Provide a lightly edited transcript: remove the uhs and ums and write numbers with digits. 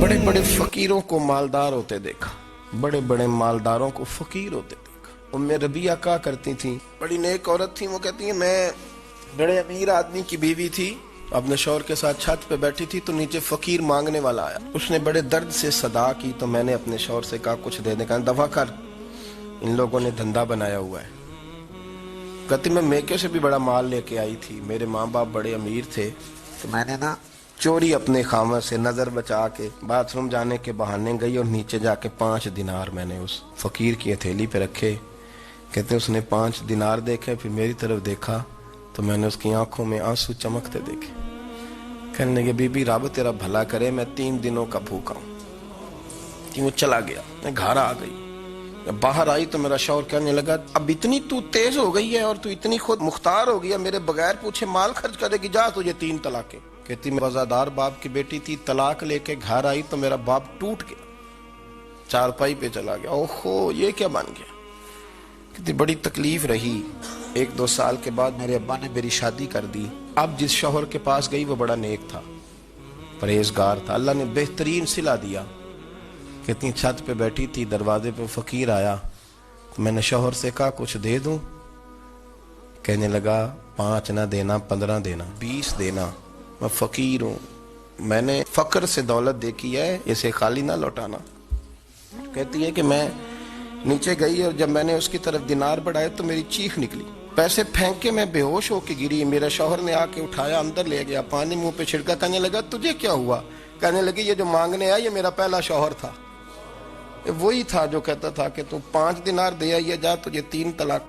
बड़े बड़े फकीरों को मालदार होते देखा, बड़े बड़े मालदारों को फकीर होते देखा। उम्मे रबिया क्या करती थी, बड़ी नेक औरत थी। वो कहती है मैं बड़े अमीर आदमी की बीवी थी, अपने शौहर के साथ छत पे बैठी थी तो नीचे फकीर मांगने वाला आया। उसने बड़े दर्द से सदा की तो मैंने अपने शौहर से कहा कुछ दे दे। कहा दफा कर, इन लोगों ने धंधा बनाया हुआ है। कहती मैं मेके से भी बड़ा माल लेके आई थी, मेरे माँ बाप बड़े अमीर थे तो मैंने ना चोरी अपने खामद से नजर बचा के बाथरूम जाने के बहाने गई और नीचे जाके 5 दिनार मैंने उस फकीर की हथेली पे रखे। कहते उसने 5 दिनार देखे, फिर मेरी तरफ देखा तो मैंने उसकी आंखों में आंसू चमकते देखे। कहने लगे बीबी रब तेरा भला करे, मैं 3 दिनों का भूखा हूँ। वो चला गया, मैं घर आ गई। बाहर आई तो मेरा शौहर कहने लगा अब इतनी तू तेज हो गई है और तू इतनी खुद मुख्तार हो गई है, मेरे बगैर पूछे माल खर्च करेगी, जा तुझे 3 तलाकें। कहती मैं वजादार बाप की बेटी थी, तलाक लेके घर आई तो मेरा बाप टूट गया, चारपाई पे चला गया। ओहो ये क्या बन गया। कहती बड़ी तकलीफ रही। 1-2 साल के बाद मेरे अब्बा ने मेरी शादी कर दी। अब जिस शौहर के पास गई वो बड़ा नेक था, परहेजगार था, अल्लाह ने बेहतरीन सिला दिया। कहती छत पे बैठी थी, दरवाजे पे फकीर आया तो मैंने शौहर से कहा कुछ दे दूं। कहने लगा 5 ना देना, 15 देना, 20 देना, मैं फकीर हूं, मैंने फक्र से दौलत देखी है, इसे खाली ना लौटाना। कहती है कि मैं नीचे गई और जब मैंने उसकी तरफ दिनार बढ़ाए तो मेरी चीख निकली, पैसे फेंक के मैं बेहोश होके गिरी। मेरा शौहर ने आके उठाया, अंदर ले गया, पानी मुंह पे छिड़का। कहने लगा तुझे क्या हुआ। कहने लगी ये जो मांगने आया ये मेरा पहला शौहर था, वही था जो कहता था कि तू 5 दिनार दे आइए, जा तुझे 3 तलाक।